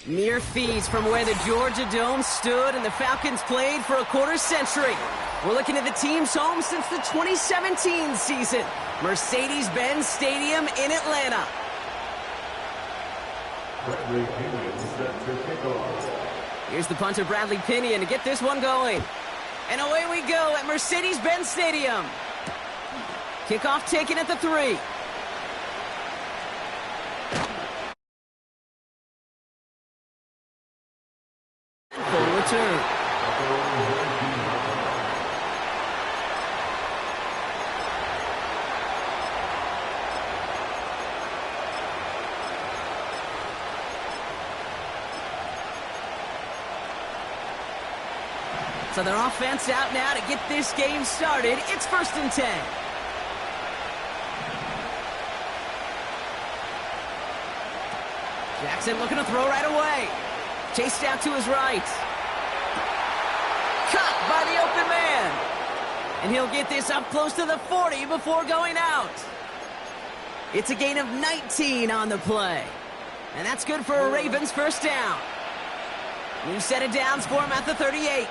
Mere feet from where the Georgia Dome stood and the Falcons played for a quarter century. We're looking at the team's home since the 2017 season. Mercedes-Benz Stadium in Atlanta. Here's the punter, Bradley Pinion, to get this one going. And away we go at Mercedes-Benz Stadium. Kickoff taken at the 3. Full return. So their offense out now to get this game started. It's 1st and 10. Jackson looking to throw right away. Chased out to his right. Caught by the open man. And he'll get this up close to the 40 before going out. It's a gain of 19 on the play. And that's good for a Ravens first down. New set of downs for him at the 38.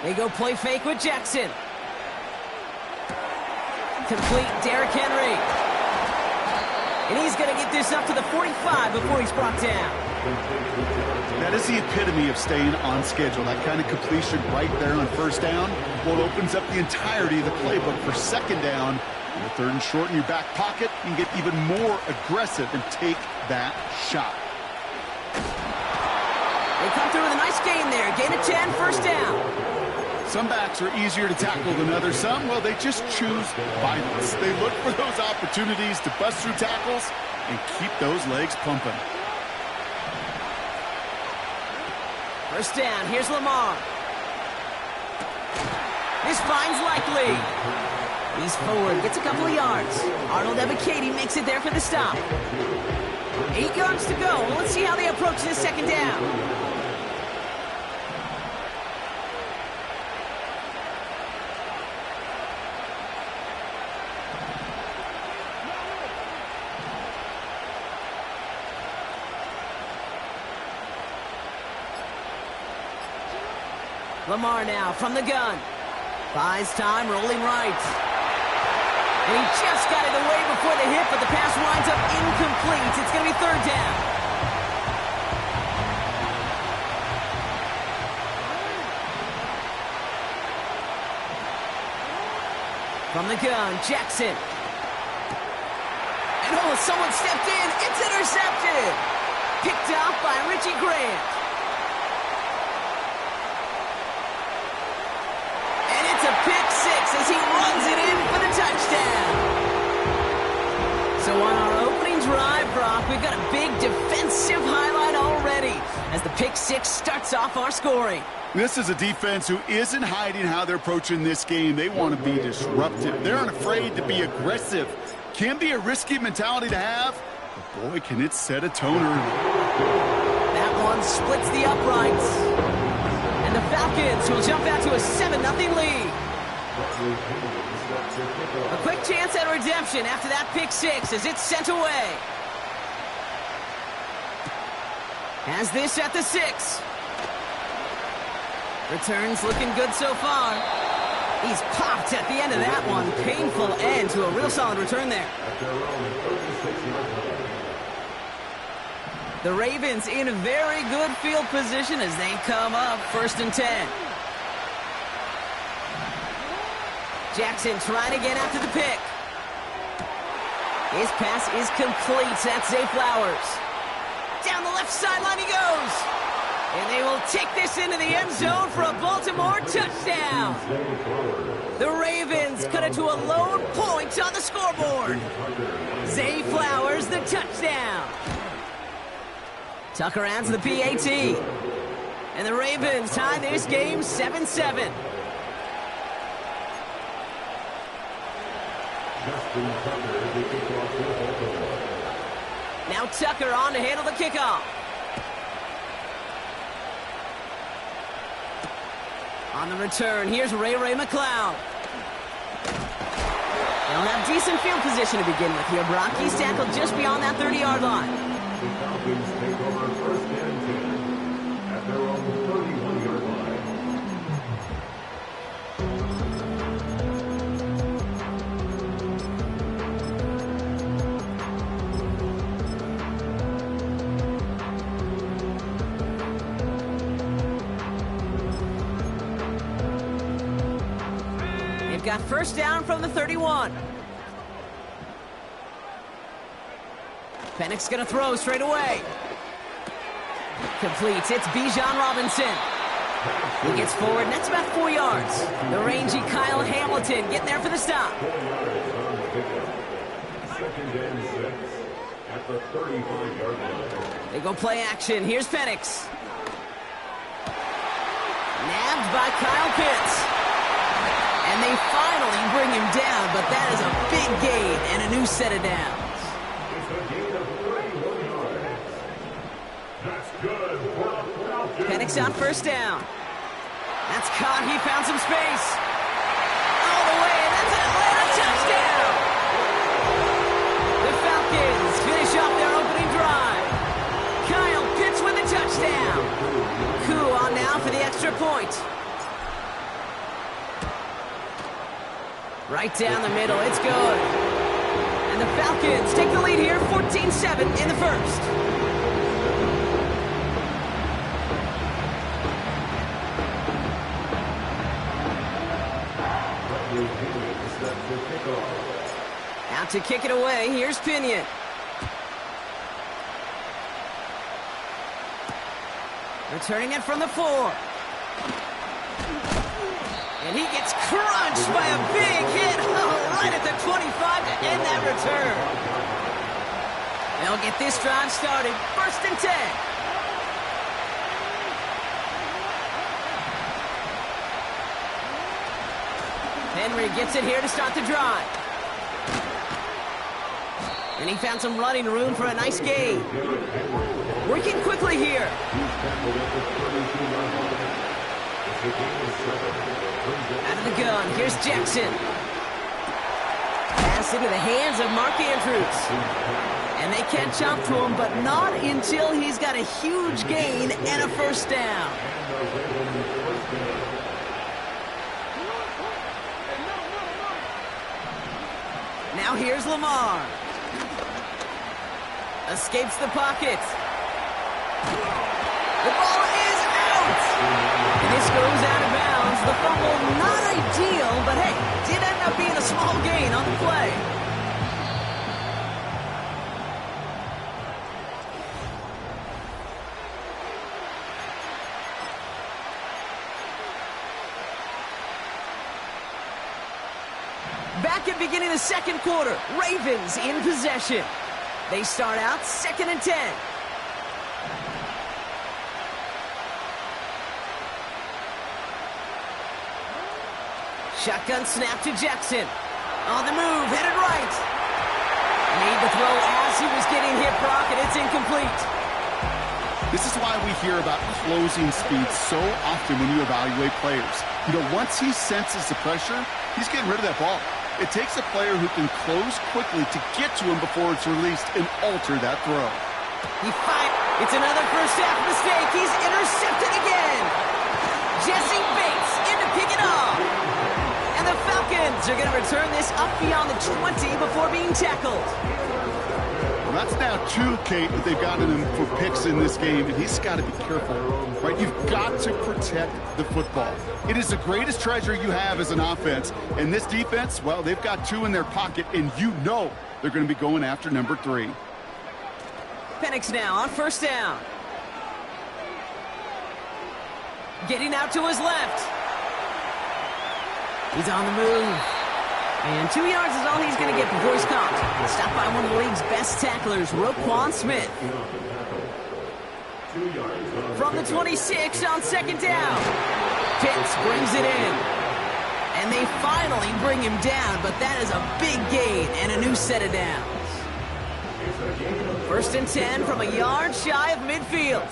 They go play fake with Jackson. Complete Derrick Henry. And he's going to get this up to the 45 before he's brought down. That is the epitome of staying on schedule. That kind of completion right there on first down. Well, it opens up the entirety of the playbook for second down. In the 3rd and short in your back pocket, you can get even more aggressive and take that shot. They come through with a nice gain there. Gain of 10, first down. Some backs are easier to tackle than others. Some, well, they just choose violence. They look for those opportunities to bust through tackles and keep those legs pumping. First down, here's Lamar. This finds Likely. He's forward, gets a couple of yards. Arnold Ebiketie makes it there for the stop. 8 yards to go. Let's see how they approach this second down. Lamar now from the gun. Buys time, rolling right. And he just got it away before the hit, but the pass winds up incomplete. It's going to be 3rd down. From the gun, Jackson. And oh, someone stepped in. It's intercepted. Picked off by Richie Grant. Pick 6 as he runs it in for the touchdown. So on our opening drive, Brock, we've got a big defensive highlight already as the pick 6 starts off our scoring. This is a defense who isn't hiding how they're approaching this game. They want to be disruptive. They're unafraid to be aggressive. Can be a risky mentality to have, but boy, can it set a tone early. That one splits the uprights. And the Falcons will jump out to a 7-0 lead. A quick chance at redemption after that pick 6 as it's sent away. Has this at the 6. Returns looking good so far. He's popped at the end of that one. Painful end to a real solid return there. The Ravens in a very good field position as they come up 1st and 10. Jackson trying to get after the pick. His pass is complete. That's Zay Flowers. Down the left sideline he goes. And they will take this into the end zone for a Baltimore touchdown. The Ravens cut it to a lone point on the scoreboard. Zay Flowers, the touchdown. Tucker adds the PAT. And the Ravens tie this game 7-7. Now Tucker on to handle the kickoff. On the return, here's Ray McCloud. decent field position to begin with here, Brock. He's tackled just beyond that 30-yard line. The Falcons take over 1st and 10 at their own 31-yard line. They've got first down from the 31. Penix gonna throw straight away. Completes. It's Bijan Robinson. He gets forward, and that's about 4 yards. The rangy Kyle Hamilton getting there for the stop. 2nd and 6 at the 35-yard line. They go play action. Here's Penix. Nabbed by Kyle Pitts. And they finally bring him down, but that is a big gain and a new set of downs. It's a gain of 31 yards. That's good for the Falcons. Penix on first down. That's caught. He found some space. All the way, and that's an Atlanta touchdown. The Falcons finish off their opening drive. Kyle Pitts with a touchdown. Koo on now for the extra point. Right down the middle, it's good. And the Falcons take the lead here, 14-7 in the first. Out to kick it away, here's Pinion. Returning it from the 4. And he gets crunched by a big hit right at the 25 to end that return. They'll get this drive started. 1st and 10. Henry gets it here to start the drive. And he found some running room for a nice gain. Working quickly here. Out of the gun, here's Jackson. Pass into the hands of Mark Andrews. And they catch up to him, but not until he's got a huge gain and a first down. Now here's Lamar. Escapes the pocket. The ball is out! And this goes out of bounds. The fumble, not ideal, but hey, did end up being a small gain on the play. Back at beginning of the second quarter, Ravens in possession. They start out 2nd and 10. Shotgun snap to Jackson. On the move, headed right. Made the throw as he was getting hit, Brock, and it's incomplete. This is why we hear about closing speed so often when you evaluate players. You know, once he senses the pressure, he's getting rid of that ball. It takes a player who can close quickly to get to him before it's released and alter that throw. He fired. It's another first half mistake. He's intercepted again. Jesse Bates in to pick it off. And the Falcons are going to return this up beyond the 20 before being tackled. Well, that's now 2, Kate, that they've gotten him for picks in this game, and he's got to be careful, right? You've got to protect the football. It is the greatest treasure you have as an offense, and this defense, well, they've got 2 in their pocket, and you know they're going to be going after number 3. Penix now on first down. Getting out to his left. He's on the move. And 2 yards is all he's going to get before he's caught. Stopped by one of the league's best tacklers, Roquan Smith. From the 26 on second down. Pitts brings it in. And they finally bring him down, but that is a big gain and a new set of downs. 1st and 10 from a yard shy of midfield.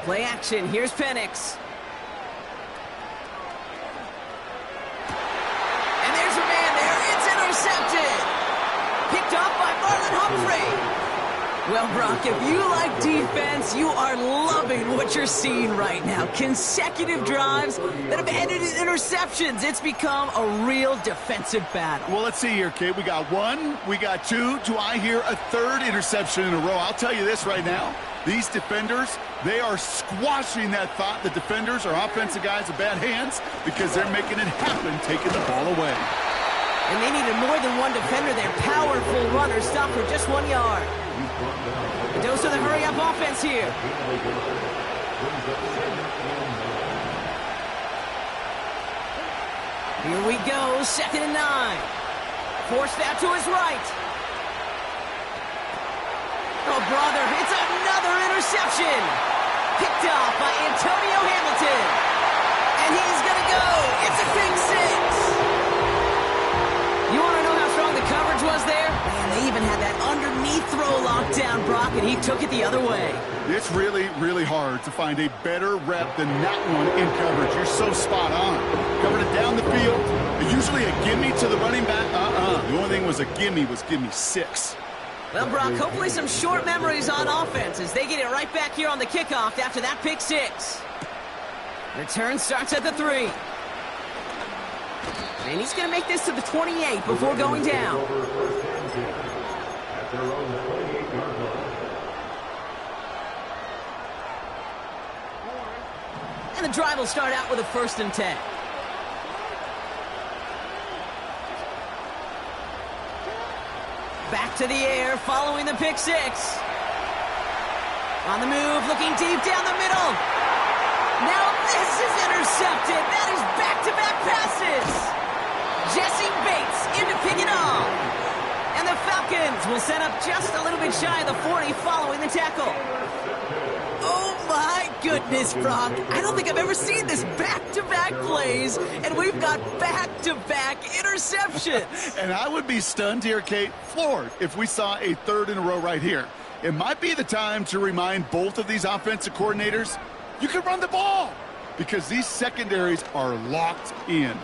Play action, here's Penix. Humphrey. Well, Brock, if you like defense, you are loving what you're seeing right now. Consecutive drives that have ended in interceptions. It's become a real defensive battle. Well, let's see here, Kate. We got one, we got two. Do I hear a third interception in a row? I'll tell you this right now. These defenders, they are squashing that thought that defenders or offensive guys have bad hands because they're making it happen, taking the ball away. And they needed more than one defender there. Powerful runner, stopped for just 1 yard. A dose of the hurry-up offense here. Here we go, 2nd and 9. Forced out to his right. Oh, brother, it's another interception. Picked off by Antonio Hamilton. And he's going to go. It's a big 6. You want to know how strong the coverage was there? Man, they even had that underneath throw locked down, Brock, and he took it the other way. It's really, really hard to find a better rep than that one in coverage. You're so spot on. Covered it down the field. Usually a gimme to the running back. The only thing was a gimme 6. Well, Brock, hopefully some short memories on offense as they get it right back here on the kickoff after that pick 6. Return starts at the 3. And he's going to make this to the 28 before going down. And the drive will start out with a 1st and 10. Back to the air following the pick 6. On the move, looking deep down the middle. Now this is intercepted. That is back-to-back passes. Jesse Bates in to pick it off. And the Falcons will set up just a little bit shy of the 40 following the tackle. Oh, my goodness, Brock. I don't think I've ever seen this back-to-back plays, and we've got back-to-back interceptions. And I would be stunned here, Kate, floored, if we saw a 3rd in a row right here. It might be the time to remind both of these offensive coordinators, you can run the ball, because these secondaries are locked in.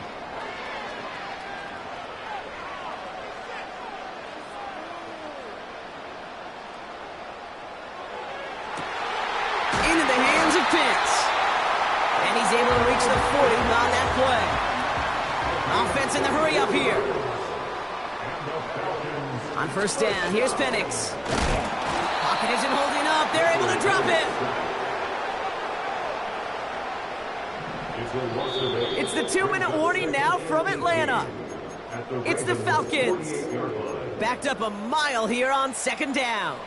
Into the hands of Pitts. And he's able to reach the 40 on that play. Offense in the hurry up here. On 1st down, here's Penix. Pocket isn't holding up. They're able to drop it. It's the 2-minute warning now from Atlanta. It's the Falcons. Backed up a mile here on 2nd down.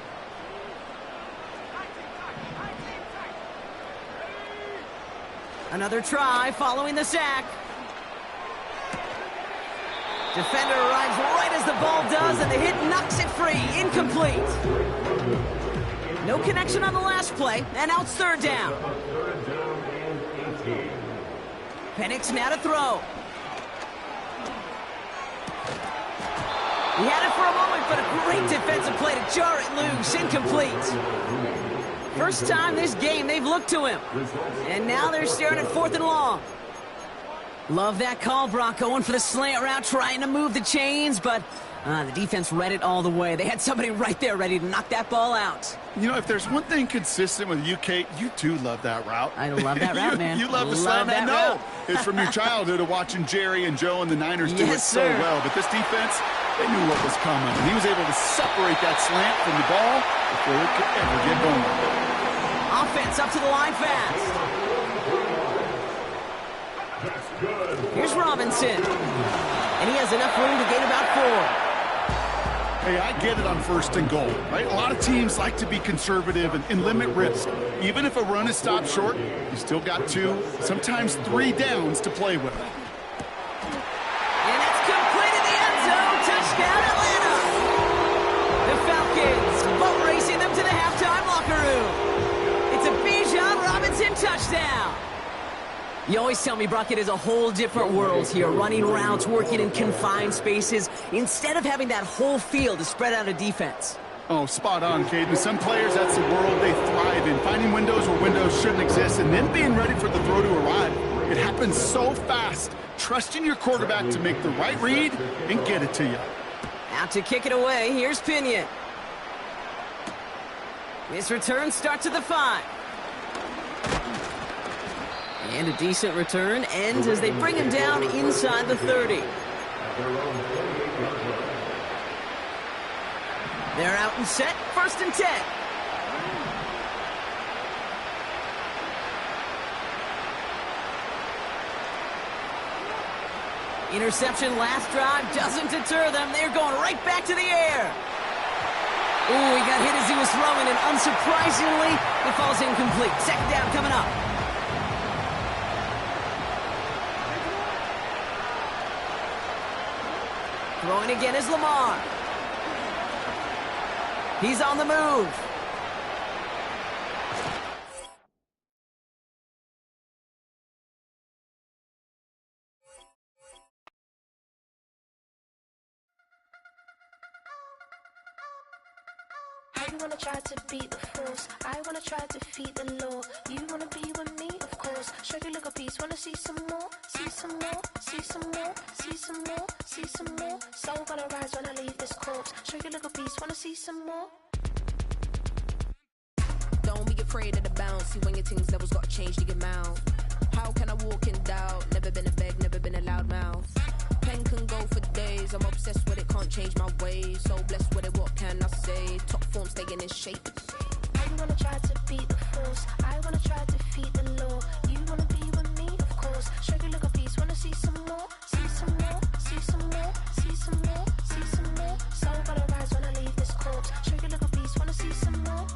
Another try following the sack. Defender arrives right as the ball does, and the hit knocks it free. Incomplete. No connection on the last play, and now it's 3rd down. Penix now to throw. He had it for a moment, but a great defensive play to jar it loose. Incomplete. First time this game they've looked to him. And now they're staring at 4th and long. Love that call, Brock. Going for the slant route, trying to move the chains, but the defense read it all the way. They had somebody right there ready to knock that ball out. You know, if there's one thing consistent with you, Kate, you too love that route. I love that route, man. You love the slant. I know. It's from your childhood of watching Jerry and Joe and the Niners do it so well. But this defense, they knew what was coming. And he was able to separate that slant from the ball before it could ever get going. Offense up to the line fast. Here's Robinson. And he has enough room to gain about 4. Hey, I get it on 1st and goal, right? A lot of teams like to be conservative and limit risk. Even if a run is stopped short, you still got 2, sometimes 3 downs to play with. And that's complete in the end zone. Touchdown, Atlanta. The Falcons boat racing them to the halftime locker room. It's a Bijan Robinson touchdown. You always tell me, Brock, it is a whole different world here, running routes, working in confined spaces, instead of having that whole field to spread out a defense. Oh, spot on, Caden. Some players, that's the world they thrive in, finding windows where windows shouldn't exist, and then being ready for the throw to arrive. It happens so fast. Trusting your quarterback to make the right read and get it to you. Out to kick it away, here's Pinion. This return starts at the 5. And a decent return ends as they bring him down inside the 30. They're out and set, 1st and 10. Interception last drive doesn't deter them. They're going right back to the air. Ooh, he got hit as he was throwing, and unsurprisingly, it falls incomplete. 2nd down coming up. Throwing again is Lamar. He's on the move. You wanna try to beat the force, I wanna try to defeat the law. You wanna be with me, of course. Show you look a piece, wanna see some more, see some more, see some more, see some more, see some more. Soul gonna rise when I leave this corpse. Show you look a piece, wanna see some more. Don't be afraid of the bounce. See when your things levels gotta change to your mouth. How can I walk in doubt? Never been a beg, never been a loud mouth. Pen can go for days. I'm obsessed with it, can't change my ways. So blessed with it, what can I say? Top form staying in shape. You wanna try to beat the force, I wanna try to defeat the law. You wanna be with me, of course. Show you look a piece, wanna see some more, see some more, see some more, see some more, see some more. Soul gonna rise when I leave this corpse. Show you look a piece, wanna see some more.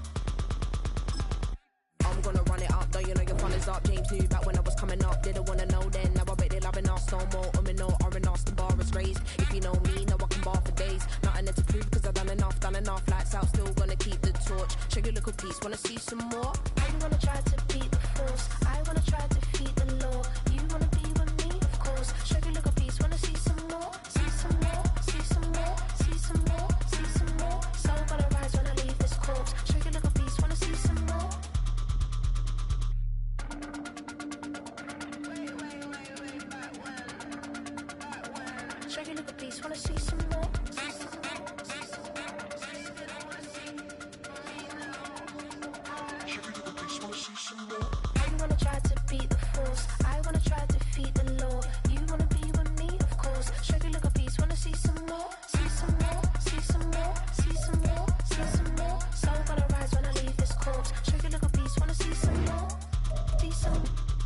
I'm gonna run it up, though you know your fun is up. James knew back when I was coming up, didn't wanna know then. Now I bet they're loving us no more. No R&R's, the bar is raised. If you know me, now I can bar for days. Nothing there to prove, cause I've done enough. Lights out, still gonna keep the torch. Show you little piece, wanna see some more? You wanna try to beat the force, I wanna try to defeat the law. You wanna be with me, of course. Show you little piece, wanna see some more, see some more, see some more, see some more, see some more. Soul gonna rise when I leave this corpse. Show you little piece, wanna see some more. Show you look a piece, wanna see some more. You wanna try to beat the force, I wanna try to defeat the law. You wanna be with me, of course. Show you look a piece, wanna see some more, see some more, see some more, see some more, see some more. Soul gonna rise when I leave this corpse. Show you look a piece, wanna see some more.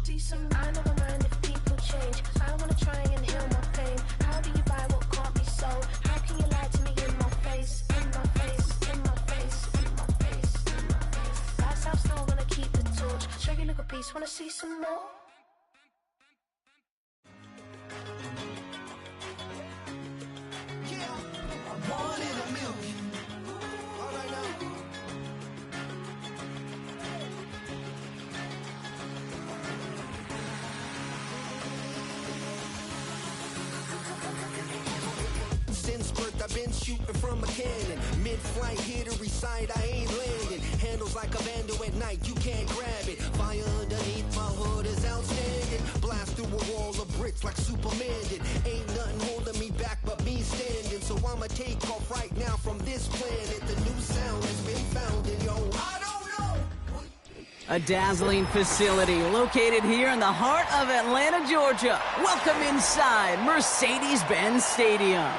See some. I never mind if people change. I wanna try and heal my pain. How do you buy what can't be sold? How can you lie to me in my face? In my face, in my face, in my face, in my face. That's how still gonna keep the torch. Show you look a piece, wanna see some more? Since birth I've been shooting from a cannon. Mid-flight, here to recite, I ain't landing. Handles like a vandal at night, you can't grab it. Fire underneath my hood is outstanding. Blast through a wall of bricks like Superman did. Ain't nothing holding me back but me standing. So I'ma take off right now from this planet. The new sound has been found and yo, I don't know. A dazzling facility located here in the heart of Atlanta, Georgia. Welcome inside Mercedes-Benz Stadium.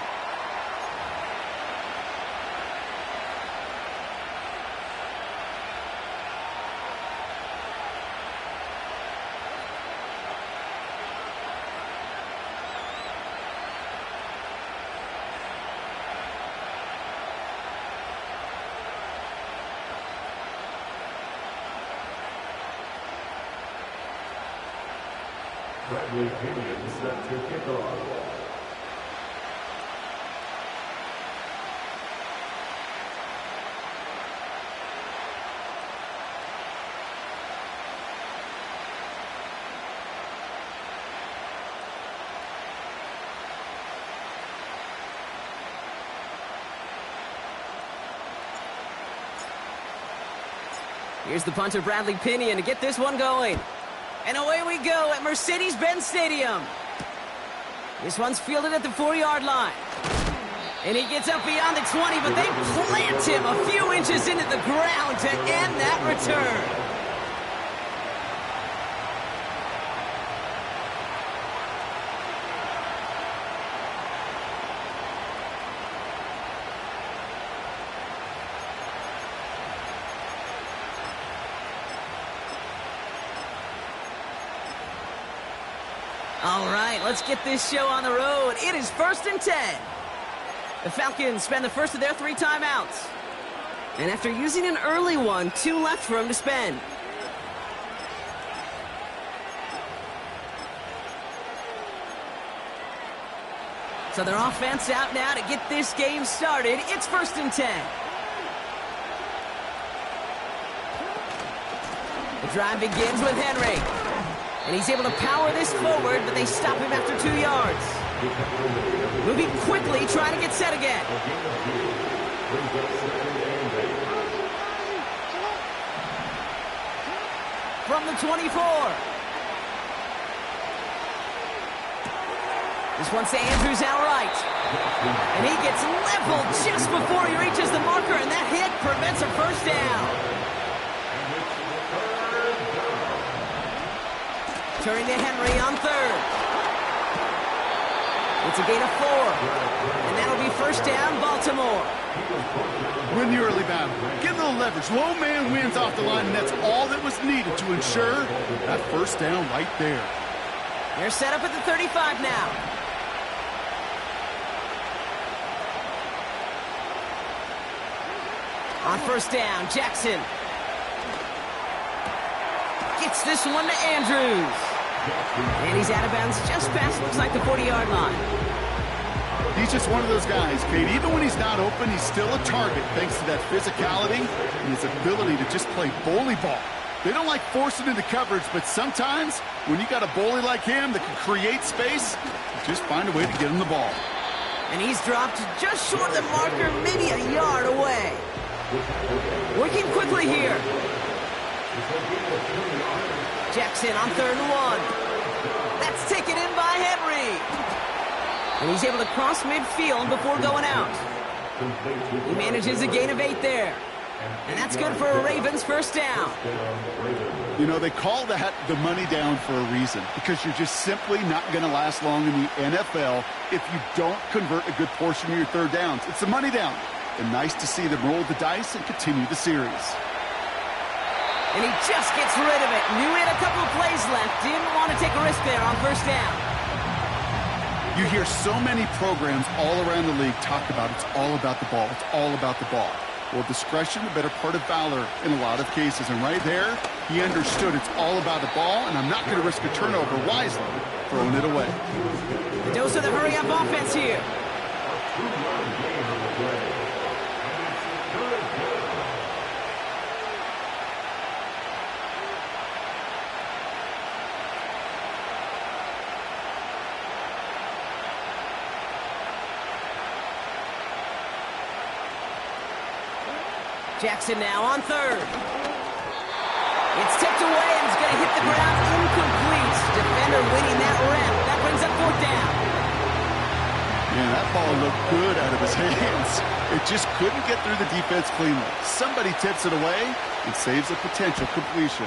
Bradley Pinion set to kick off. Here's the punter, Bradley Pinion, to get this one going. And away we go at Mercedes-Benz Stadium. This one's fielded at the 4-yard line. And he gets up beyond the 20, but they plant him a few inches into the ground to end that return. All right, let's get this show on the road. It is 1st and 10. The Falcons spend the first of their 3 timeouts. And after using an early one, 2 left for them to spend. So their offense out now to get this game started. It's 1st and 10. The drive begins with Henry. And he's able to power this forward, but they stop him after 2 yards. Moving quickly, trying to get set again. From the 24. This one's to Andrews outright. And he gets leveled just before he reaches the marker, and that hit prevents a first down. Turning to Henry on 3rd. It's a gain of 4. And that'll be first down, Baltimore. Win the early battle. Get a little leverage. Low man wins off the line, and that's all that was needed to ensure that first down right there. They're set up at the 35 now. On first down, Jackson. Gets this one to Andrews. And he's out of bounds just past, looks like, the 40-yard line. He's just one of those guys, Kate. Even when he's not open, he's still a target thanks to that physicality and his ability to just play bully ball. They don't like forcing into coverage, but sometimes when you got a bully like him that can create space, just find a way to get him the ball. And he's dropped just short of the marker, maybe a yard away. Working quickly here. Jackson on 3rd and 1. That's taken in by Henry. And he's able to cross midfield before going out. He manages a gain of 8 there. And that's good for a Ravens first down. You know, they call that the money down for a reason, because you're just simply not going to last long in the NFL if you don't convert a good portion of your third downs. It's the money down. And nice to see them roll the dice and continue the series. And he just gets rid of it. Knew he had a couple of plays left. Didn't want to take a risk there on first down. You hear so many programs all around the league talk about it's all about the ball. It's all about the ball. Well, discretion, the better part of valor in a lot of cases. And right there, he understood it's all about the ball, and I'm not going to risk a turnover wisely, throwing it away. The dose of the hurry-up offense here. Jackson now on 3rd. It's tipped away and it's going to hit the ground incomplete. Defender winning that rep. That brings up 4th down. Yeah, that ball looked good out of his hands. It just couldn't get through the defense cleanly. Somebody tips it away and saves a potential completion.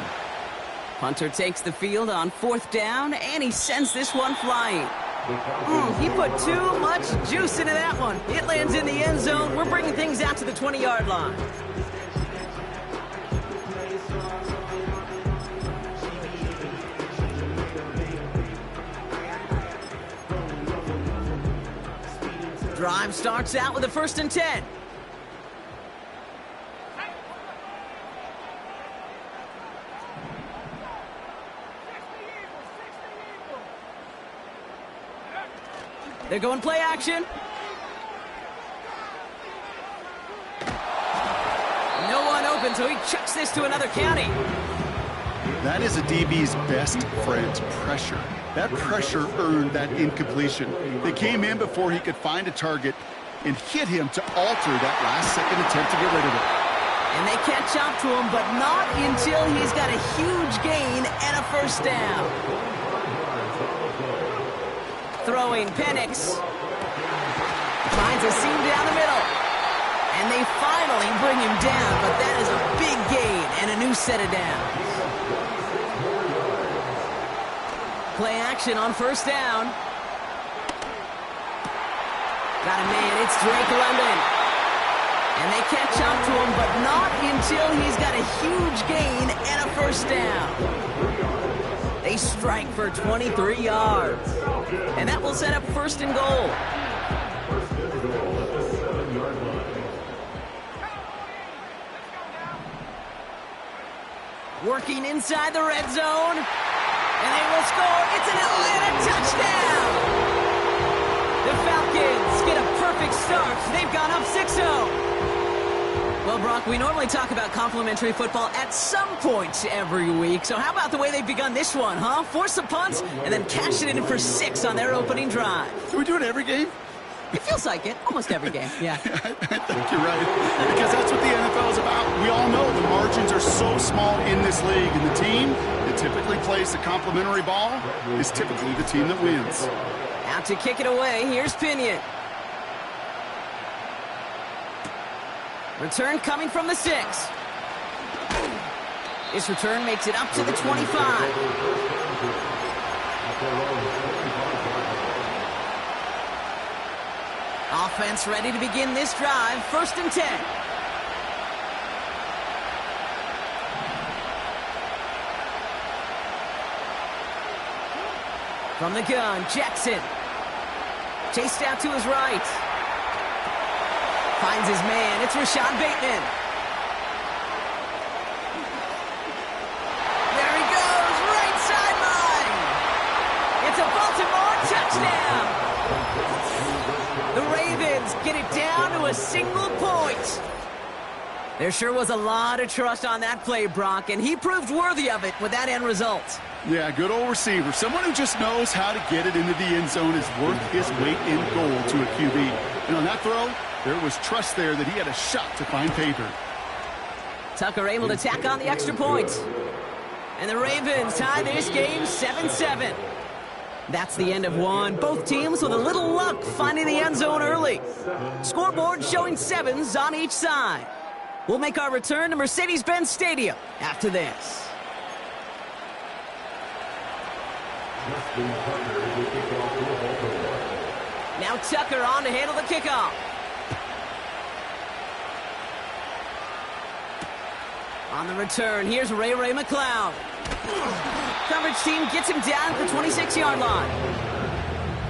Punter takes the field on 4th down, and he sends this one flying. He put too much juice into that one. It lands in the end zone. We're bringing things out to the 20-yard line. Drive starts out with a 1st and 10. They're going play action. No one open, so he chucks this to another county. That is a DB's best friend, pressure. That pressure earned that incompletion. They came in before he could find a target and hit him to alter that last-second attempt to get rid of it. And they catch up to him, but not until he's got a huge gain and a first down. Throwing Penix. Finds a seam down the middle. And they finally bring him down, but that is a big gain and a new set of downs. Play action on first down. Got a man, it's Drake London. And they catch up to him, but not until he's got a huge gain and a first down. They strike for 23 yards. And that will set up first and goal. Working inside the red zone. And they will score. It's an Atlanta touchdown. The Falcons get a perfect start. They've gone up 6-0. Well, Brock, we normally talk about complimentary football at some point every week. So how about the way they've begun this one, huh? Force a punt and then cash it in for 6 on their opening drive. Do we do it every game? It feels like it. Almost every game, yeah. I think you're right. Because that's what the NFL is about. We all know the margins are so small in this league. And the team that typically plays the complimentary ball is typically the team that wins. Out to kick it away. Here's Pinion. Return coming from the 6. This return makes it up to the 25. Offense ready to begin this drive. 1st and 10. From the gun, Jackson. Chased out to his right. Finds his man. It's Rashad Bateman. There he goes. Right sideline. It's a Baltimore touchdown. The Ravens get it down to a single point. There sure was a lot of trust on that play, Brock, and he proved worthy of it with that end result. Yeah, good old receiver. Someone who just knows how to get it into the end zone is worth his weight in gold to a QB. And on that throw, there was trust there that he had a shot to find pay dirt. Tucker able to tack on the extra point. And the Ravens tie this game 7-7. That's the end of one. Both teams with a little luck finding the end zone early. Scoreboard showing 7s on each side. We'll make our return to Mercedes-Benz Stadium after this. Now Tucker on to handle the kickoff. On the return, here's Ray McLeod. Coverage team gets him down at the 26-yard line.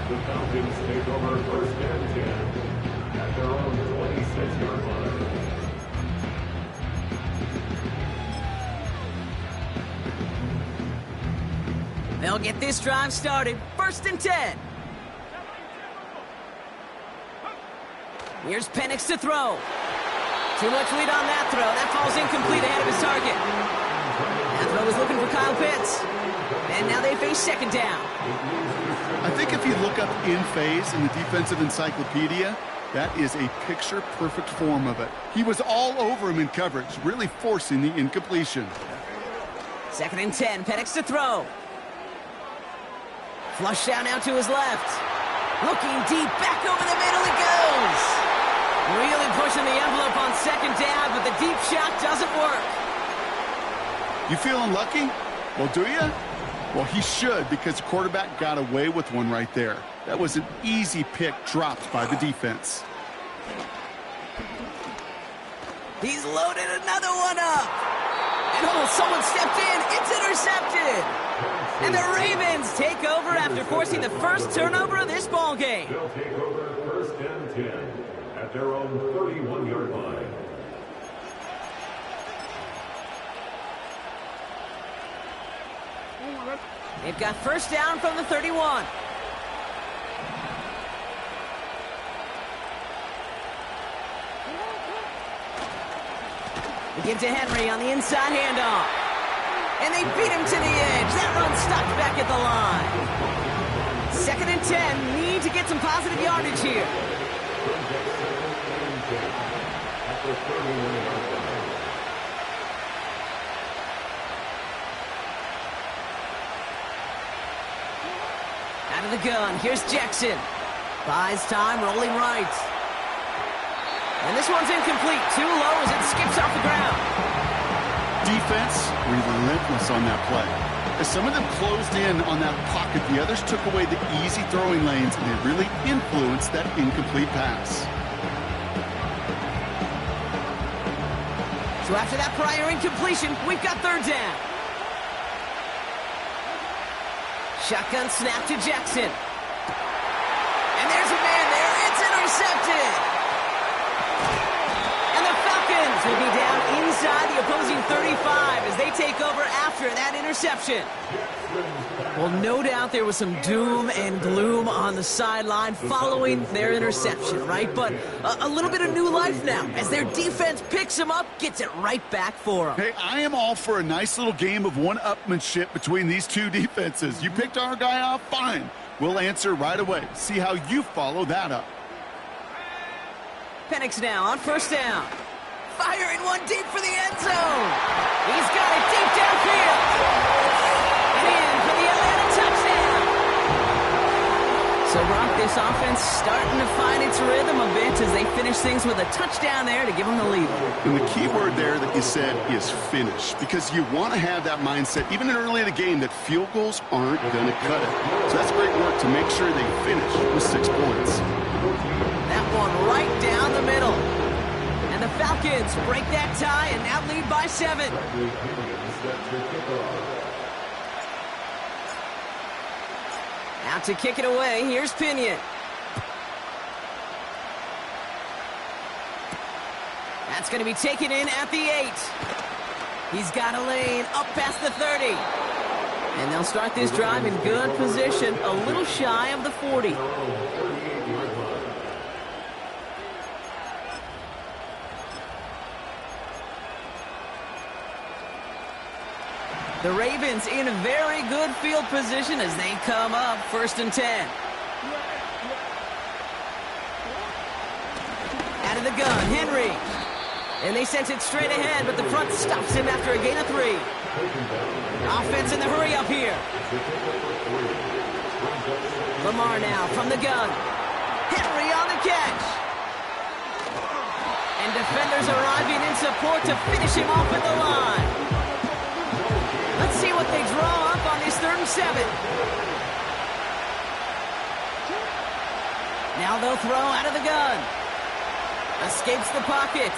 The Falcons take over 1st and 10 at their own 26-yard line. They'll get this drive started. 1st and 10. Here's Penix to throw. Too much lead on that throw. That falls incomplete ahead of his target. That throw was looking for Kyle Pitts. And now they face 2nd down. I think if you look up in phase in the defensive encyclopedia, that is a picture-perfect form of it. He was all over him in coverage, really forcing the incompletion. 2nd and 10. Penix to throw. Flush down out to his left. Looking deep, back over the middle he goes. Really pushing the envelope on 2nd down, but the deep shot doesn't work. You feeling lucky? Well, do you? Well, he should, because the quarterback got away with one right there. That was an easy pick dropped by the defense. He's loaded another one up. And someone stepped in. It's intercepted. And the Ravens take over after forcing the first turnover of this ball game. They'll take over 1st and 10 at their own 31-yard line. They've got 1st down from the 31. They give to Henry on the inside handoff. And they beat him to the edge. That run stopped back at the line. 2nd and 10. Need to get some positive yardage here. Out of the gun. Here's Jackson. Buys time, rolling right. And this one's incomplete. Too low as it skips off the ground. Defense relentless on that play. As some of them closed in on that pocket, the others took away the easy throwing lanes, and they really influenced that incomplete pass. So after that prior incompletion, we've got third down. Shotgun snap to Jackson. And there's a man there. It's intercepted. And the Falcons will be down inside the opposing 35 as they take over after that interception. Well, no doubt there was some doom and gloom on the sideline following their interception, right? But a little bit of new life now as their defense picks them up, gets it right back for them. Hey, I am all for a nice little game of one-upmanship between these two defenses. You picked our guy off, fine. We'll answer right away. See how you follow that up. Penix now on first down. Firing one deep for the end zone. He's got it deep downfield. And in for the Atlanta touchdown. So, Brock, this offense starting to find its rhythm a bit as they finish things with a touchdown there to give them the lead. And the key word there that you said is finish, because you want to have that mindset, even early in the game, that field goals aren't going to cut it. So that's great work to make sure they finish with 6 points. That one right down the middle. And the Falcons break that tie and now lead by 7. Out to kick it away, here's Pinion. That's going to be taken in at the 8. He's got a lane up past the 30. And they'll start this drive in good position, a little shy of the 40. The Ravens in a very good field position as they come up 1st and 10. Out of the gun, Henry. And they sent it straight ahead, but the front stops him after a gain of 3. Offense in the hurry up here. Lamar now from the gun. Henry on the catch. And defenders arriving in support to finish him off at the line. Let's see what they draw up on this 3rd and 7. Now they'll throw out of the gun. Escapes the pocket.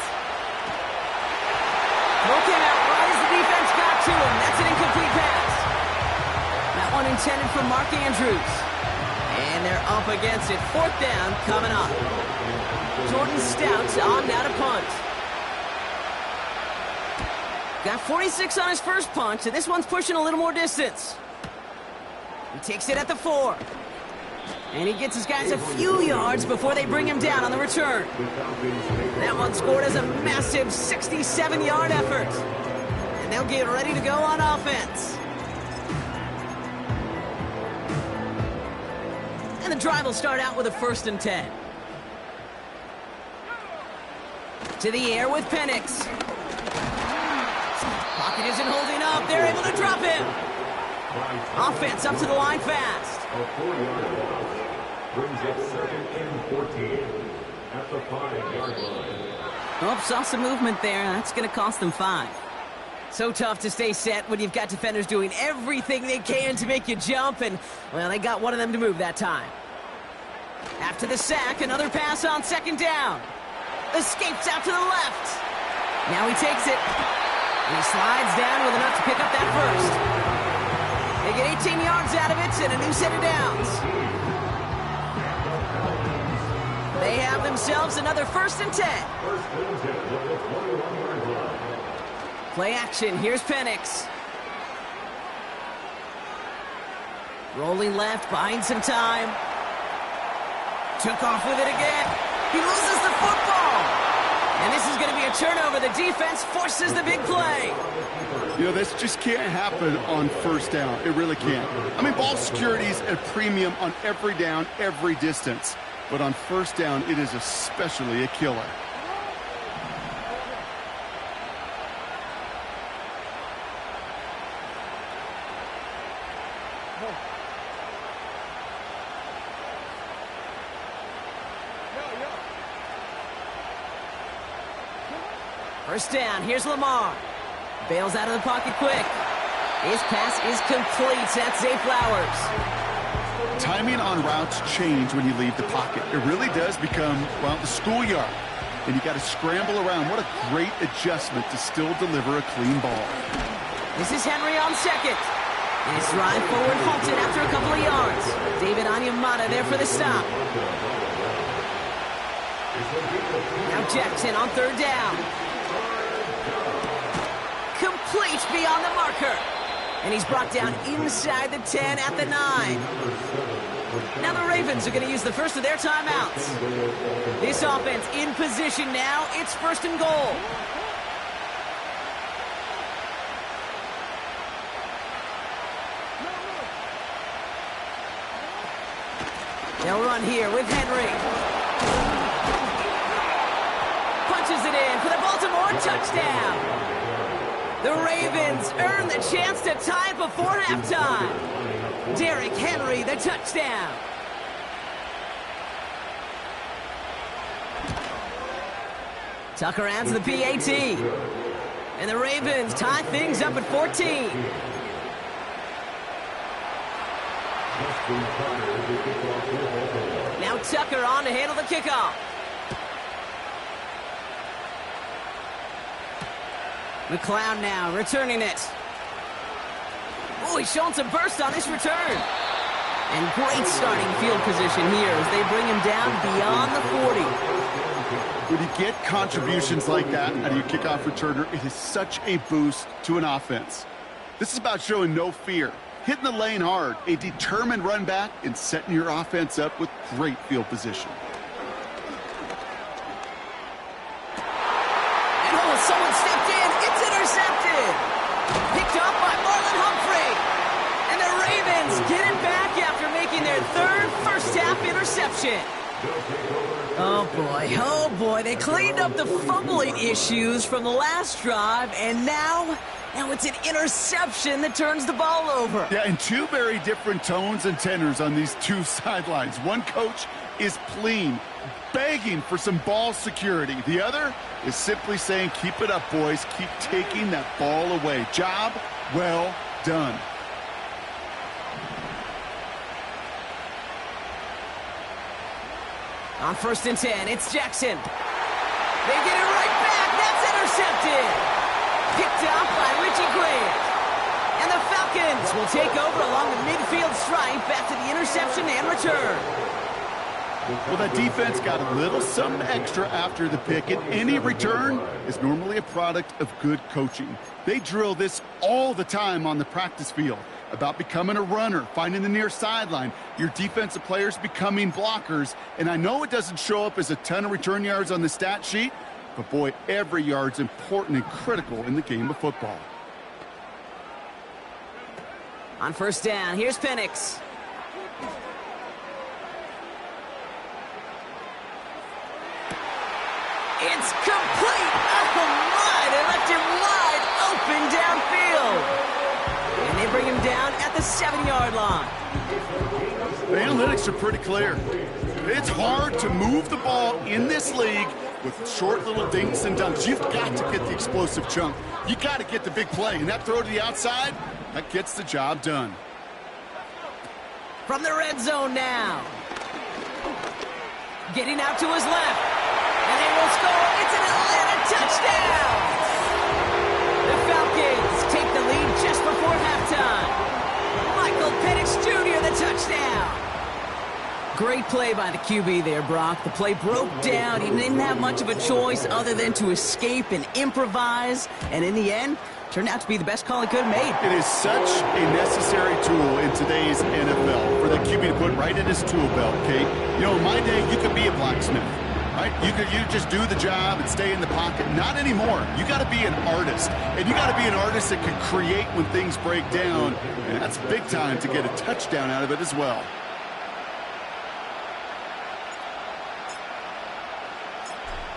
Throw came out right as the defense got to him. That's an incomplete pass. That one intended for Mark Andrews. And they're up against it. 4th down coming up. Jordan Stout on now to punt. Got 46 on his first punch, and this one's pushing a little more distance. He takes it at the 4. And he gets his guys a few yards before they bring him down on the return. That one scored as a massive 67-yard effort. And they'll get ready to go on offense. And the drive will start out with a 1st and 10. To the air with Penix. Pocket isn't holding up. They're able to drop him. Offense up to the line fast. A 4-yard loss brings up 2nd and 14 at the 5-yard line. Oh, saw some movement there. That's going to cost them 5. So tough to stay set when you've got defenders doing everything they can to make you jump, and, well, they got one of them to move that time. After the sack, another pass on 2nd down. Escapes out to the left. Now he takes it. And he slides down with enough to pick up that 1st. They get 18 yards out of it and a new set of downs. They have themselves another 1st and 10. Play action. Here's Penix. Rolling left, buying some time. Took off with it again. He loses the football. And this is going to be a turnover. The defense forces the big play. You know, this just can't happen on 1st down. It really can't. I mean, ball security is a premium on every down, every distance. But on 1st down, it is especially a killer. First down, here's Lamar. Bails out of the pocket quick. His pass is complete. That's Zay Flowers. Timing on routes change when you leave the pocket. It really does become, well, the schoolyard. And you got to scramble around. What a great adjustment to still deliver a clean ball. This is Henry on second. His drive forward halted after a couple of yards. David Onyemata there for the stop. Now Jackson on third down. Complete beyond the marker. And he's brought down inside the 10 at the 9. Now the Ravens are going to use the first of their timeouts. This offense in position now. It's first and goal. They'll run here with Henry. Punches it in for the Baltimore touchdown. The Ravens earn the chance to tie before halftime. Derrick Henry, the touchdown. Tucker adds the PAT. And the Ravens tie things up at 14. Now Tucker on to handle the kickoff. McLeod now returning it. Oh, he's showing some burst on this return. And great starting field position here as they bring him down beyond the 40. When you get contributions like that out of your kickoff returner, it is such a boost to an offense. This is about showing no fear, hitting the lane hard, a determined run back, and setting your offense up with great field position. And oh, someone stepped in. It's intercepted. Picked up by Marlon Humphrey. And the Ravens get it back after making their third first-half interception. Oh boy, they cleaned up the fumbling issues from the last drive, and now it's an interception that turns the ball over. Yeah, and two very different tones and tenors on these two sidelines. One coach is pleading, begging for some ball security. The other is simply saying, keep it up, boys. Keep taking that ball away. Job well done. On 1st and 10, it's Jackson. They get it right back. That's intercepted. Picked up by Richie Grant. And the Falcons will take over along the midfield stripe after the interception and return. Well, that defense got a little something extra after the pick, and any return is normally a product of good coaching. They drill this all the time on the practice field about becoming a runner, finding the near sideline, your defensive players becoming blockers. And I know it doesn't show up as a ton of return yards on the stat sheet, but boy, every yard's important and critical in the game of football. On 1st down, here's Penix. It's complete! Oh my, they left him wide open downfield. And they bring him down at the 7-yard line. The analytics are pretty clear. It's hard to move the ball in this league with short little dinks and dunks. You've got to get the explosive chunk. You got to get the big play. And that throw to the outside, that gets the job done. From the red zone now. Getting out to his left. And they will score. It's an Atlanta touchdown. The Falcons take the lead just before halftime. Michael Penix Jr., the touchdown. Great play by the QB there, Brock. The play broke down. He didn't have much of a choice other than to escape and improvise. And in the end, turned out to be the best call he could have made. It is such a necessary tool in today's NFL for the QB to put right in his tool belt, Kate. You know, in my day, you could be a blacksmith. Right? You just do the job and stay in the pocket. Not anymore. You got to be an artist. And you got to be an artist that can create when things break down. And that's big time to get a touchdown out of it as well.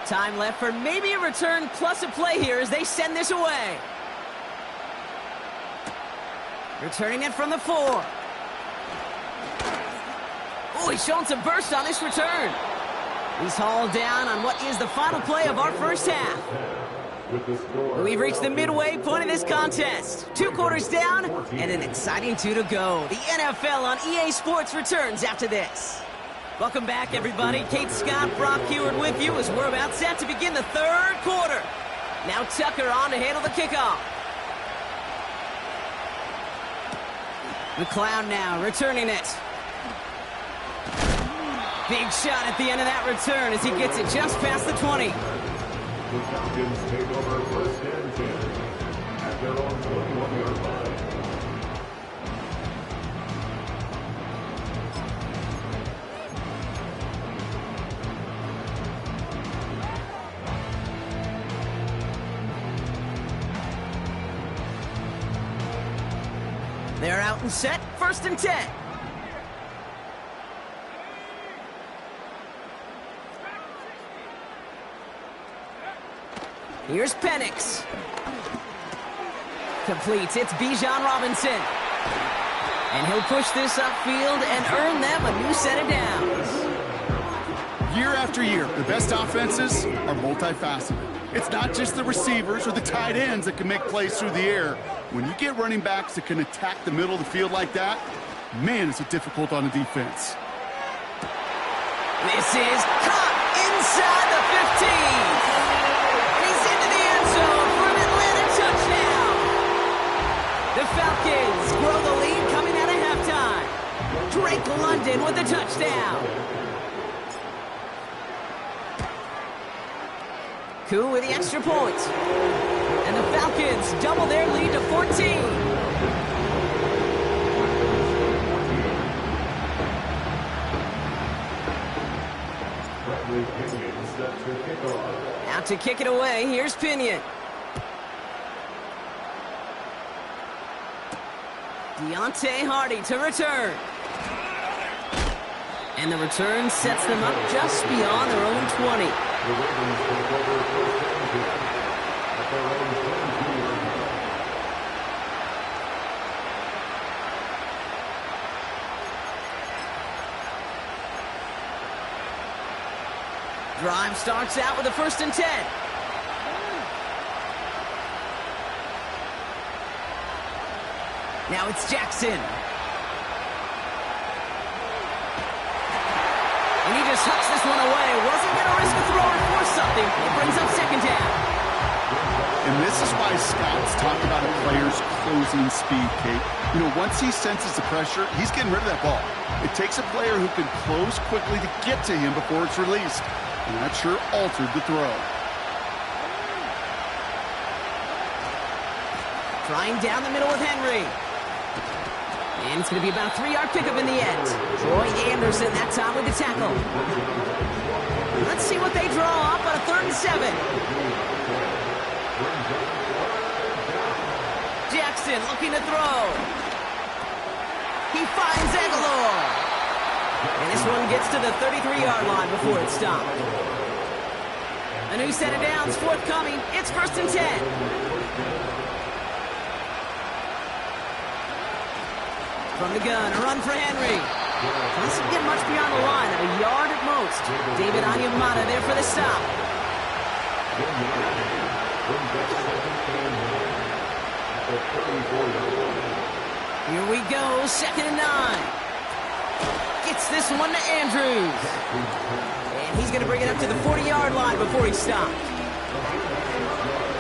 Time left for maybe a return plus a play here as they send this away. Returning it from the 4. Oh, he's showing some burst on this return. He's hauled down on what is the final play of our first half. with the score. We've reached the midway point of this contest. 2 quarters down and an exciting 2 to go. The NFL on EA Sports returns after this. Welcome back, everybody. Kate Scott, Brock Heward with you as we're about set to begin the 3rd quarter. Now Tucker on to handle the kickoff. McLeod now returning it. Big shot at the end of that return as he gets it just past the 20. The Falcons take over first and 10 at their own 21-yard line. They're out and set, 1st and 10. Here's Penix. Completes, it's Bijan Robinson. And he'll push this upfield and earn them a new set of downs. Year after year, the best offenses are multifaceted. It's not just the receivers or the tight ends that can make plays through the air. When you get running backs that can attack the middle of the field like that, man, is it difficult on a defense. This is caught inside the 15. And he's into the end zone for an Atlanta touchdown. The Falcons grow the lead coming out of halftime. Drake London with the touchdown. Koo with the extra point. And the Falcons double their lead to 14. Out to kick it away, here's Pinion. Deontay Hardy to return. And the return sets them up just beyond their own 20. The Ravens take over first and 10 at their own 22-yard line. Drive starts out with a 1st and 10. Now it's Jackson. And he just hucks this one away. Wasn't going to risk a throw or force something. It brings up 2nd down. And this is why scouts talk about a player's closing speed, Kate. You know, once he senses the pressure, he's getting rid of that ball. It takes a player who can close quickly to get to him before it's released. And that sure altered the throw. Trying down the middle with Henry. And it's going to be about a 3-yard pickup in the end. Troy Anderson that time with the tackle. Let's see what they draw up on a 3rd and 7. Jackson looking to throw. He finds Aguilar. And this one gets to the 33-yard line before it's stopped. A new set of downs forthcoming. It's 1st and 10. From the gun, a run for Henry. Doesn't get much beyond the line, a yard at most. David Onyemata there for the stop. Here we go, 2nd and 9. Gets this one to Andrews. And he's going to bring it up to the 40-yard line before he's stopped.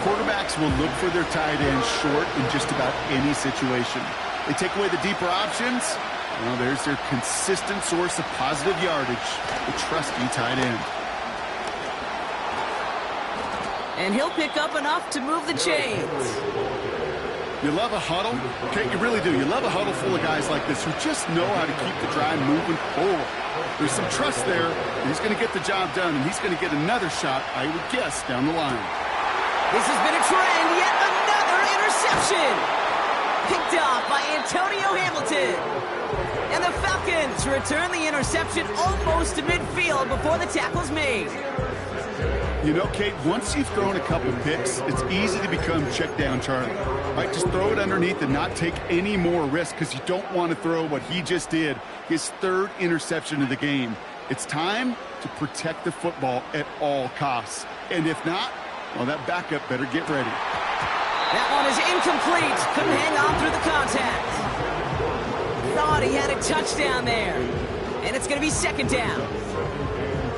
Quarterbacks will look for their tight end short in just about any situation. They take away the deeper options. Well, there's their consistent source of positive yardage, the trusty tight end. And he'll pick up enough to move the chains. You love a huddle? Okay, you really do. You love a huddle full of guys like this who just know how to keep the drive moving forward. There's some trust there. He's going to get the job done, and he's going to get another shot, I would guess, down the line. This has been a trend, yet another interception. Picked off by Antonio Hamilton. And the Falcons return the interception almost to midfield before the tackle's made. You know, Kate, once you've thrown a couple picks, it's easy to become check down Charlie. Right, just throw it underneath and not take any more risk because you don't want to throw what he just did, his 3rd interception of the game. It's time to protect the football at all costs. And if not, Well, that backup better get ready. That one is incomplete. Couldn't hang on through the contact. Thought he had a touchdown there. And it's going to be second down.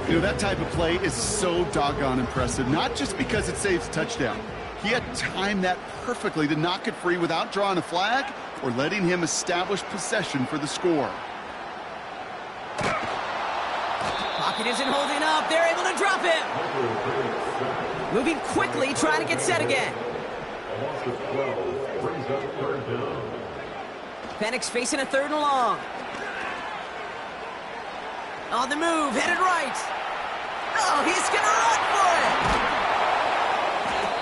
You know, that type of play is so doggone impressive, not just because it saves a touchdown. He had timed that perfectly to knock it free without drawing a flag or letting him establish possession for the score. Pocket isn't holding up. They're able to drop him. Moving quickly, trying to get set again. A loss of 12 brings up third down. Penix facing a 3rd and long. On the move, headed right. Oh, he's going to run for it.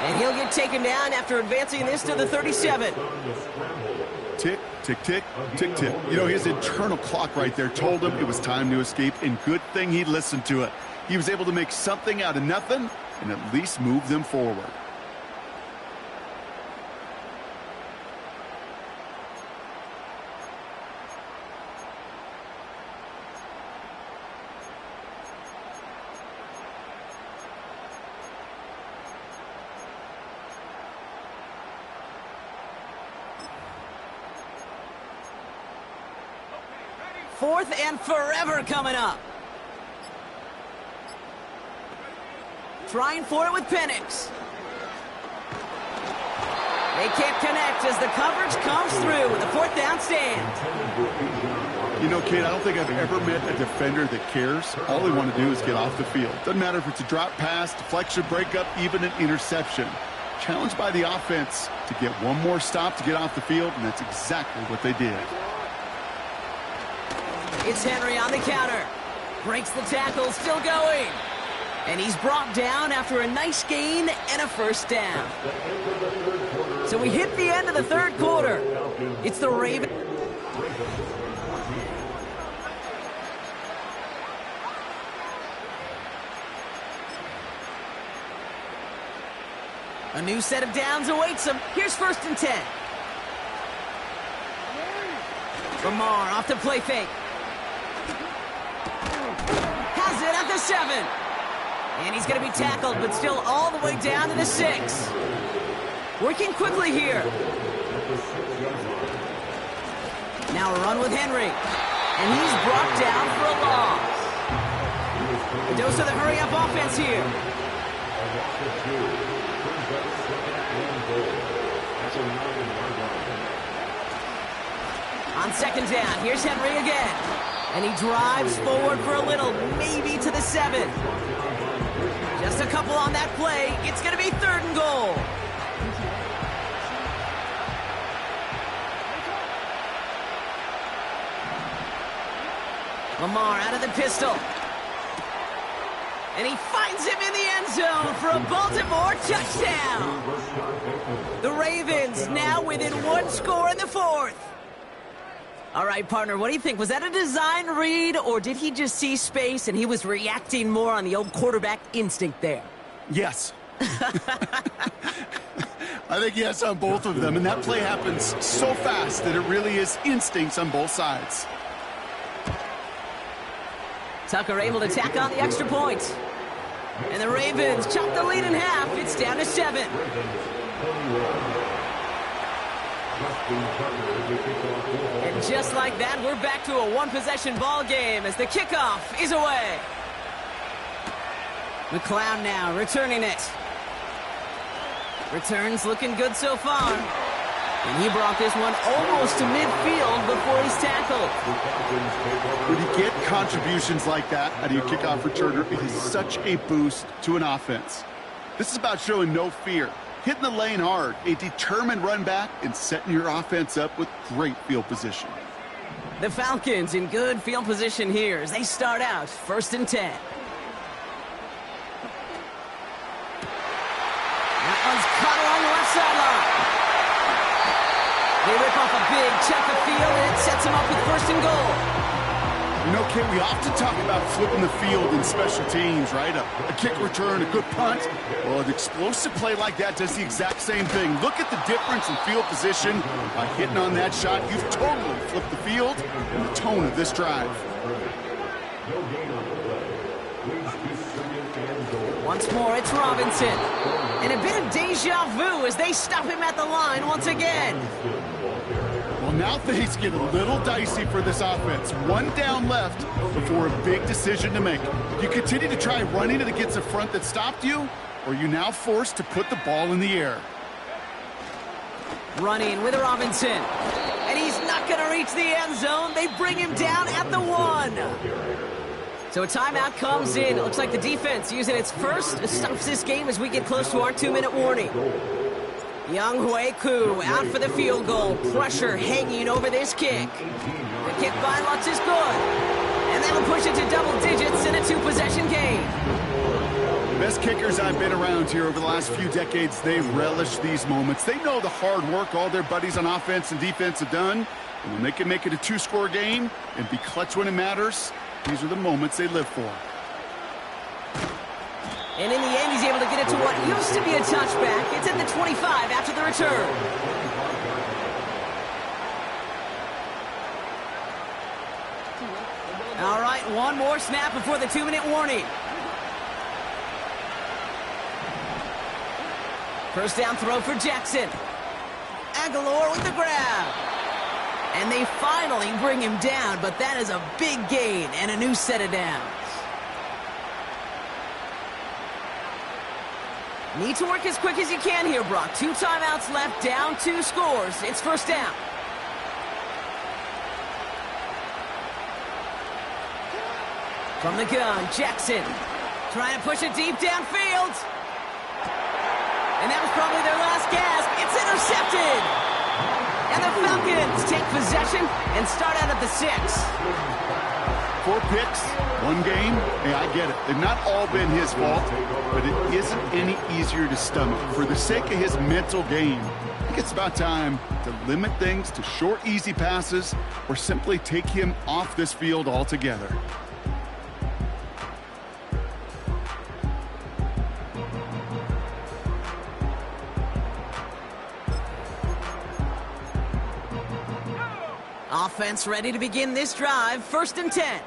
And he'll get taken down after advancing this to the 37. Tick, tick, tick, tick, tick. You know, his internal clock right there told him it was time to escape, and good thing he listened to it. He was able to make something out of nothing and at least move them forward. Fourth and forever coming up. Trying for it with Penix. They can't connect as the coverage comes through with a 4th down stand. You know, Kate, I don't think I've ever met a defender that cares. All they want to do is get off the field. Doesn't matter if it's a drop pass, deflection, breakup, even an interception. Challenged by the offense to get one more stop to get off the field, and that's exactly what they did. It's Henry on the counter. Breaks the tackle, still going. And he's brought down after a nice gain and a 1st down. So we hit the end of the 3rd quarter. It's the Ravens. A new set of downs awaits him. Here's 1st and 10. Lamar off the play fake. Has it at the 7. And he's going to be tackled, but still all the way down to the 6. Working quickly here. Now a run with Henry. And he's brought down for a loss. A dose of the hurry-up offense here. On 2nd down, here's Henry again. And he drives forward for a little, maybe to the 7. Just a couple on that play. It's going to be 3rd and goal. Lamar out of the pistol. And he finds him in the end zone for a Baltimore touchdown. The Ravens now within 1 score in the 4th. All right, partner, what do you think? Was that a design read, or did he just see space and he was reacting more on the old quarterback instinct there? Yes. I think yes on both of them, and that play happens so fast that it really is instincts on both sides. Tucker able to tack on the extra point. And the Ravens chop the lead in half. It's down to 7. And just like that, we're back to a 1-possession ball game as the kickoff is away. McLeod now returning it. Returns looking good so far. And he brought this one almost to midfield before he's tackled. When you get contributions like that out of your kickoff returner, it is such a boost to an offense. This is about showing no fear, hitting the lane hard, a determined run back, and setting your offense up with great field position. The Falcons in good field position here as they start out 1st and 10. That one's caught along the left sideline. They rip off a big chunk of field, and it sets them up with 1st and goal. You know, Kate, we often talk about flipping the field in special teams, right? A kick return, a good punt. Well, an explosive play like that does the exact same thing. Look at the difference in field position. By hitting on that shot, you've totally flipped the field and the tone of this drive. Once more, it's Robinson. And a bit of deja vu as they stop him at the line once again. Well, now things get a little dicey for this offense. One down left before a big decision to make. You continue to try running it against a front that stopped you, or are you now forced to put the ball in the air? Running with Robinson. And he's not going to reach the end zone. They bring him down at the 1. So a timeout comes in. It looks like the defense using its first stops this game as we get close to our 2-minute warning. Young Hueku out for the field goal. Pressure hanging over this kick. The kick by Lutz is good. And that'll push it to double digits in a 2-possession game. The best kickers I've been around here over the last few decades, they relish these moments. They know the hard work all their buddies on offense and defense have done. And when they can make it a 2-score game and be clutch when it matters, these are the moments they live for. And in the end, he's able to get it to what used to be a touchback. It's at the 25 after the return. All right, one more snap before the 2-minute warning. First down throw for Jackson. Aguilar with the grab. And they finally bring him down, but that is a big gain and a new set of downs. Need to work as quick as you can here, Brock. 2 timeouts left, down 2 scores. It's first down. From the gun, Jackson trying to push it deep downfield. And that was probably their last gasp. It's intercepted. And the Falcons take possession and start out at the 6. 4 picks, 1 game. Hey, I get it. They've not all been his fault, but it isn't any easier to stomach. For the sake of his mental game, I think it's about time to limit things to short, easy passes or simply take him off this field altogether. Offense ready to begin this drive. 1st and 10.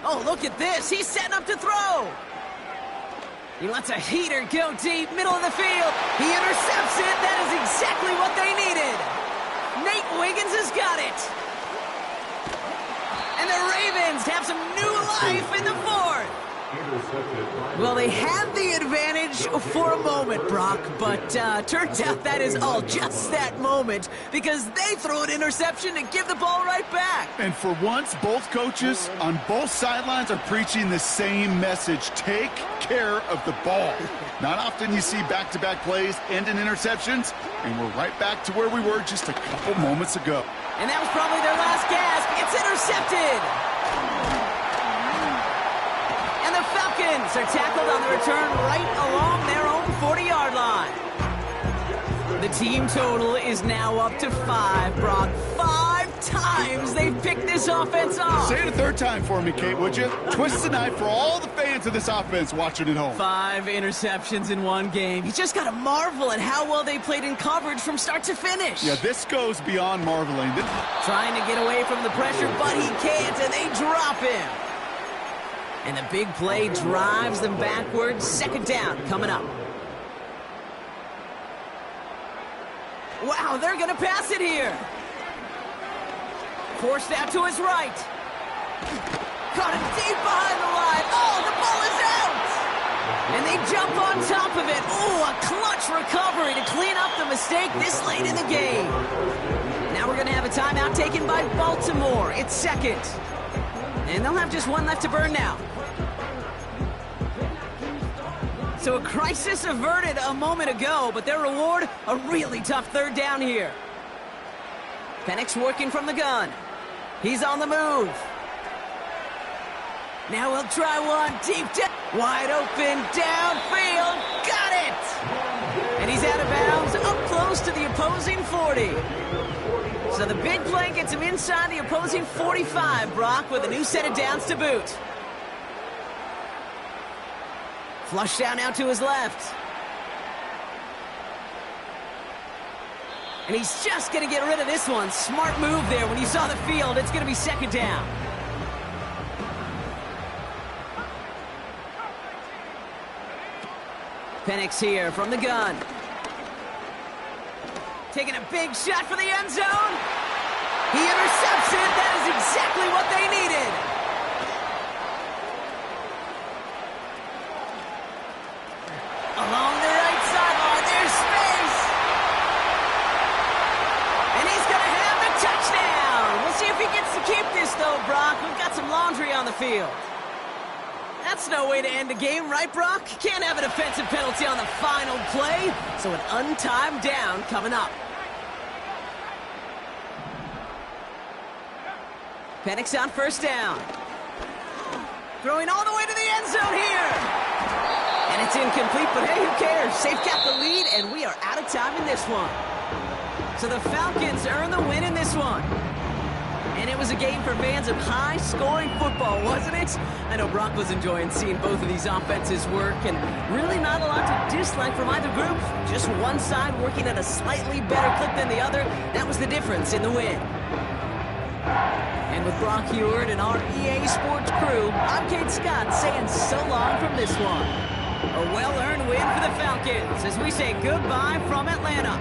Oh, look at this. He's setting up to throw. He lets a heater go deep, middle of the field. He intercepts it. That is exactly what they needed. Nate Wiggins has got it. And the Ravens have some new life in the 4th. Well, they had the advantage for a moment, Brock, but turns out that is all just that moment because they throw an interception and give the ball right back. And for once, both coaches on both sidelines are preaching the same message. Take care of the ball. Not often you see back-to-back plays end in interceptions, and we're right back to where we were just a couple moments ago. And that was probably their last gasp. It's intercepted. The Falcons are tackled on the return right along their own 40-yard line. The team total is now up to 5, Brock. 5 times they've picked this offense off. Say it a 3rd time for me, Kate, would you? Twist the knife for all the fans of this offense watching at home. 5 interceptions in 1 game. You just got to marvel at how well they played in coverage from start to finish. Yeah, this goes beyond marveling. Trying to get away from the pressure, but he can't, and they drop him. And the big play drives them backwards. 2nd down coming up. Wow, they're going to pass it here. Forced out to his right. Caught it deep behind the line. Oh, the ball is out. And they jump on top of it. Oh, a clutch recovery to clean up the mistake this late in the game. Now we're going to have a timeout taken by Baltimore. It's 2nd. And they'll have just 1 left to burn now. So a crisis averted a moment ago, but their reward, a really tough 3rd down here. Penix working from the gun. He's on the move. Now we'll try one deep down. Wide open downfield. Got it! And he's out of bounds, up close to the opposing 40. So the big play gets him inside the opposing 45, Brock, with a new set of downs to boot. Flush down now to his left. And he's just going to get rid of this one. Smart move there when he saw the field. It's going to be 2nd down. Penix here from the gun. Taking a big shot for the end zone. He intercepts it. That is exactly what they needed. Along the right sideline, there's space. And he's going to have the touchdown. We'll see if he gets to keep this, though, Brock. We've got some laundry on the field. That's no way to end a game, right, Brock? Can't have a defensive penalty on the final play, so an untimed down coming up. Penix on first down. Throwing all the way to the end zone here. And it's incomplete, but hey, who cares? They've got the lead, and we are out of time in this one. So the Falcons earn the win in this one. And it was a game for fans of high-scoring football, wasn't it? I know Brock was enjoying seeing both of these offenses work, and really not a lot to dislike from either group. Just one side working at a slightly better clip than the other. That was the difference in the win. And with Brock Huard and our EA Sports crew, I'm Kate Scott saying so long from this one. A well-earned win for the Falcons as we say goodbye from Atlanta.